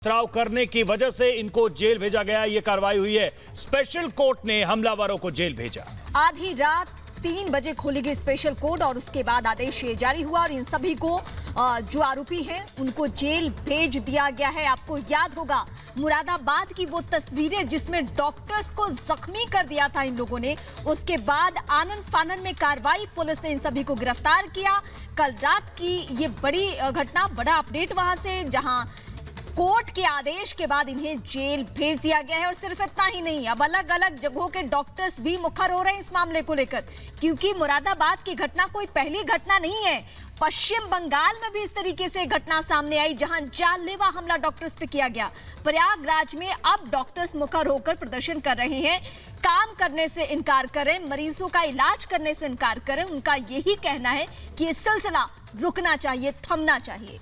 पथराव करने की वजह से इनको जेल भेजा गया। ये कार्रवाई हुई है। स्पेशल कोर्ट ने हमलावरों को जेल भेजा। आधी रात 3 बजे खोली गई स्पेशल कोर्ट और उसके बाद आदेश ये जारी हुआ और इन सभी को जो आरोपी हैं उनको जेल भेज दिया गया है। आपको याद होगा मुरादाबाद की वो तस्वीरें जिसमें डॉक्टर्स को जख्मी कर दिया था इन लोगों ने। उसके बाद आनन फानन में कार्रवाई, पुलिस ने इन सभी को गिरफ्तार किया। कल रात की ये बड़ी घटना, बड़ा अपडेट वहां से, जहां कोर्ट के आदेश के बाद इन्हें जेल भेज दिया गया है। और सिर्फ इतना ही नहीं, अब अलग अलग जगहों के डॉक्टर्स भी मुखर हो रहे हैं इस मामले को लेकर, क्योंकि मुरादाबाद की घटना कोई पहली घटना नहीं है। पश्चिम बंगाल में भी इस तरीके से घटना सामने आई जहां जानलेवा हमला डॉक्टर्स पे किया गया। प्रयागराज में अब डॉक्टर्स मुखर होकर प्रदर्शन कर रहे हैं, काम करने से इनकार करें, मरीजों का इलाज करने से इनकार करें। उनका यही कहना है कि ये सिलसिला रुकना चाहिए, थमना चाहिए।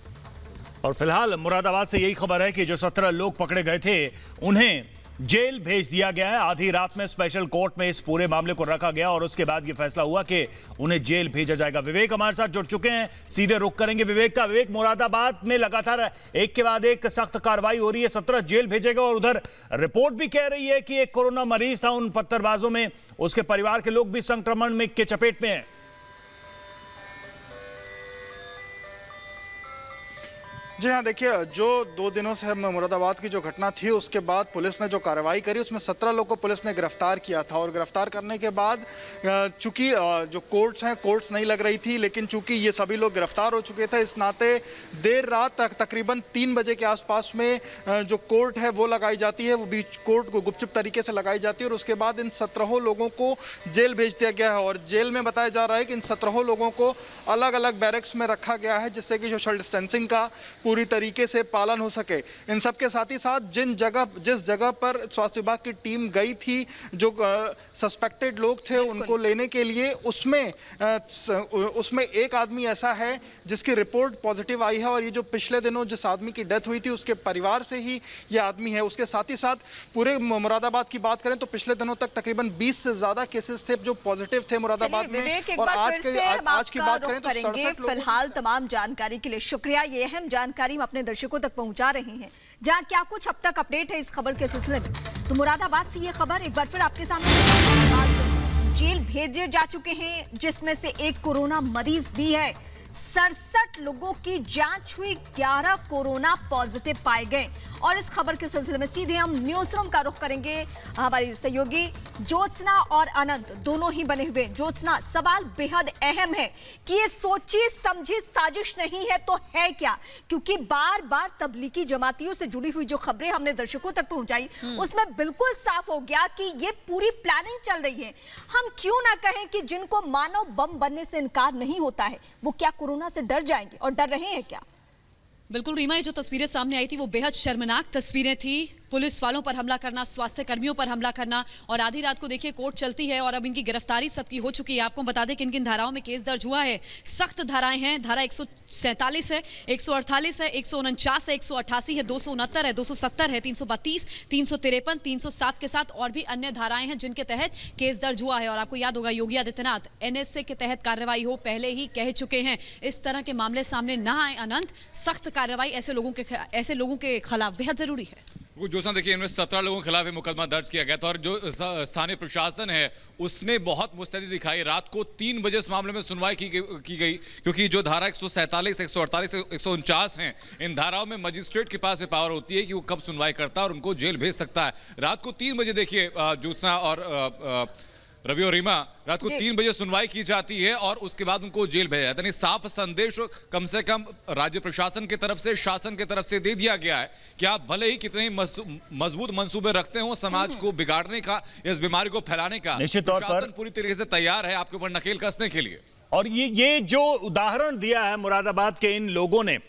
और फिलहाल मुरादाबाद से यही खबर है कि जो 17 लोग पकड़े गए थे उन्हें जेल भेज दिया गया है। आधी रात में स्पेशल कोर्ट में इस पूरे मामले को रखा गया और उसके बाद ये फैसला हुआ कि उन्हें जेल भेजा जाएगा। विवेक हमारे साथ जुड़ चुके हैं, सीधे रुख करेंगे विवेक का। विवेक, मुरादाबाद में लगातार एक के बाद एक सख्त कार्रवाई हो रही है, 17 जेल भेजेगा और उधर रिपोर्ट भी कह रही है कि एक कोरोना मरीज था उन पत्थरबाजों में, उसके परिवार के लोग भी संक्रमण में के चपेट में हैं। जी हाँ, देखिए, जो 2 दिनों से मुरादाबाद की जो घटना थी उसके बाद पुलिस ने जो कार्रवाई करी उसमें 17 लोगों को पुलिस ने गिरफ्तार किया था। और गिरफ्तार करने के बाद चूंकि जो कोर्ट्स नहीं लग रही थी, लेकिन चूंकि ये सभी लोग गिरफ्तार हो चुके थे, इस नाते देर रात तक तकरीबन 3 बजे के आसपास में जो कोर्ट है वो लगाई जाती है, वो बीच कोर्ट को गुपचुप तरीके से लगाई जाती है और उसके बाद इन 17 लोगों को जेल भेज दिया गया है। और जेल में बताया जा रहा है कि इन 17 लोगों को अलग अलग बैरक्स में रखा गया है जिससे कि सोशल डिस्टेंसिंग का पूरी तरीके से पालन हो सके। इन सब के साथ ही साथ जिस जगह पर स्वास्थ्य विभाग की टीम गई थी, जो सस्पेक्टेड लोग थे उनको लेने के लिए, उसमें एक आदमी ऐसा है जिसकी रिपोर्ट पॉजिटिव आई है और ये जो पिछले दिनों जिस आदमी की डेथ हुई थी उसके परिवार से ही ये आदमी है। उसके साथ ही साथ पूरे मुरादाबाद की बात करें तो पिछले दिनों तक तकरीबन 20 से ज्यादा केसेस थे जो पॉजिटिव थे मुरादाबाद में। और आज की बात करें तो 67 लोग। फिलहाल तमाम जानकारी के लिए शुक्रिया। ये अहम जानकारी हम अपने दर्शकों तक पहुंचा रहे हैं। जहां क्या कुछ अब तक अपडेट है इस खबर के सिलसिले में, तो मुरादाबाद से ये खबर एक बार फिर आपके सामने। जेल भेजे जा चुके हैं जिसमें से एक कोरोना मरीज भी है। 67 लोगों की जांच हुई, 11 कोरोना पॉजिटिव पाए गए। और इस खबर के सिलसिले में सीधे हम न्यूज रूम का रुख करेंगे। हमारी सहयोगी ज्योत्सना और अनंत दोनों ही बने हुए। ज्योत्सना, सवाल बेहद अहम है कि ये सोची समझी साजिश नहीं है तो है क्या? क्योंकि बार बार तबलीगी जमातियों से जुड़ी हुई जो खबरें हमने दर्शकों तक पहुंचाई उसमें बिल्कुल साफ हो गया कि ये पूरी प्लानिंग चल रही है। हम क्यों ना कहें कि जिनको मानव बम बनने से इनकार नहीं होता है वो क्या कोरोना से डर जाएंगे और डर रहे हैं क्या? बिल्कुल रीमा, ये जो तस्वीरें सामने आई थी वो बेहद शर्मनाक तस्वीरें थी। पुलिस वालों पर हमला करना, स्वास्थ्य कर्मियों पर हमला करना, और आधी रात को देखिए कोर्ट चलती है और अब इनकी गिरफ्तारी सबकी हो चुकी है। आपको बता दें कि किन धाराओं में केस दर्ज हुआ है। सख्त धाराएं हैं। धारा 147 है, 148 है, 149 है, 188 है, 269 है, 270 है, 332, 353, 307 के साथ और भी अन्य धाराएं हैं जिनके तहत केस दर्ज हुआ है। और आपको याद होगा योगी आदित्यनाथ NSA के तहत कार्रवाई हो पहले ही कह चुके हैं। इस तरह के मामले सामने ना आए अनंत, सख्त कार्रवाई ऐसे लोगों के खिलाफ बेहद जरूरी है। जोसा, देखिए, इनमें 17 लोगों के खिलाफ मुकदमा दर्ज किया गया था और जो स्थानीय प्रशासन है उसने बहुत मुस्तैदी दिखाई। रात को 3 बजे इस मामले में सुनवाई की गई क्योंकि जो धारा 147, 148, 149 हैं, इन धाराओं में मजिस्ट्रेट के पास ये पावर होती है कि वो कब सुनवाई करता है और उनको जेल भेज सकता है। रात को 3 बजे देखिए ज्योत्सना और रवि और रीमा, रात को 3 बजे सुनवाई की जाती है और उसके बाद उनको जेल भेजा जाता है। यानी साफ संदेश कम से कम राज्य प्रशासन की तरफ से, शासन की तरफ से दे दिया गया है कि आप भले ही कितने ही मजबूत मंसूबे रखते हो समाज को बिगाड़ने का, इस बीमारी को फैलाने का, निश्चित तौर पर पूरी तरीके से तैयार है आपके ऊपर नकेल कसने के लिए। और ये जो उदाहरण दिया है मुरादाबाद के इन लोगों ने,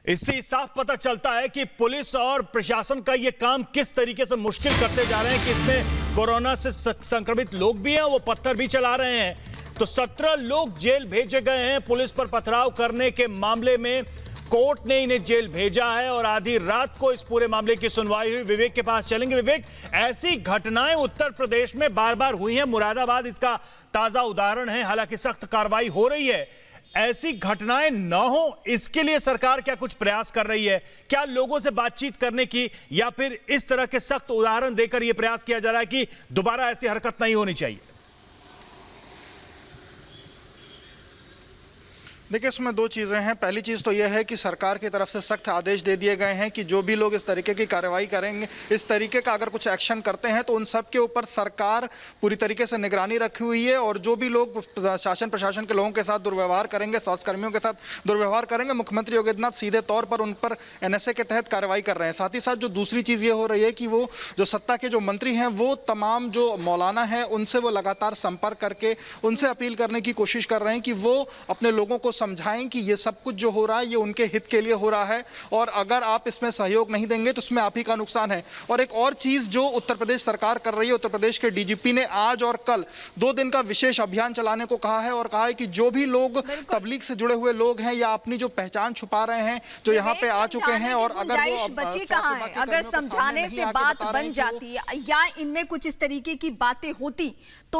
इससे साफ पता चलता है कि पुलिस और प्रशासन का ये काम किस तरीके से मुश्किल करते जा रहे हैं कि इसमें कोरोना से संक्रमित लोग भी हैं, वो पत्थर भी चला रहे हैं। तो 17 लोग जेल भेजे गए हैं पुलिस पर पथराव करने के मामले में। कोर्ट ने इन्हें जेल भेजा है और आधी रात को इस पूरे मामले की सुनवाई हुई। विवेक के पास चलेंगे। विवेक, ऐसी घटनाएं उत्तर प्रदेश में बार बार हुई हैं, मुरादाबाद इसका ताजा उदाहरण है। हालांकि सख्त कार्रवाई हो रही है, ऐसी घटनाएं न हो, इसके लिए सरकार क्या कुछ प्रयास कर रही है? क्या लोगों से बातचीत करने की या फिर इस तरह के सख्त उदाहरण देकर यह प्रयास किया जा रहा है कि दोबारा ऐसी हरकत नहीं होनी चाहिए? देखिए, इसमें दो चीज़ें हैं। पहली चीज़ तो यह है कि सरकार की तरफ से सख्त आदेश दे दिए गए हैं कि जो भी लोग इस तरीके की कार्रवाई करेंगे, इस तरीके का अगर कुछ एक्शन करते हैं तो उन सब के ऊपर सरकार पूरी तरीके से निगरानी रखी हुई है। और जो भी लोग शासन प्रशासन के लोगों के साथ दुर्व्यवहार करेंगे, स्वास्थ्य कर्मियों के साथ दुर्व्यवहार करेंगे, मुख्यमंत्री योगी आदित्यनाथ सीधे तौर पर उन पर NSA के तहत कार्रवाई कर रहे हैं। साथ ही साथ जो दूसरी चीज़ ये हो रही है कि वो जो सत्ता के जो मंत्री हैं, वो तमाम जो मौलाना हैं उनसे वो लगातार संपर्क करके उनसे अपील करने की कोशिश कर रहे हैं कि वो अपने लोगों को समझाएं कि ये सब कुछ जो हो रहा है ये उनके हित के लिए हो रहा है, और अगर आप इसमें सहयोग नहीं देंगे तो उसमें आप ही का नुकसान है। और एक और चीज जो उत्तर प्रदेश सरकार कर रही है, उत्तर प्रदेश के DGP ने आज और कल 2 दिन का विशेष अभियान चलाने को कहा है और कहा है कि जो भी लोग तबलीग से जुड़े हुए लोग हैं या अपनी जो पहचान छुपा रहे हैं, जो यहाँ पे आ चुके हैं, और अगर वो बची कहाँ है, अगर समझाने से बात बन जाती या इनमें कुछ इस तरीके की बातें होती तो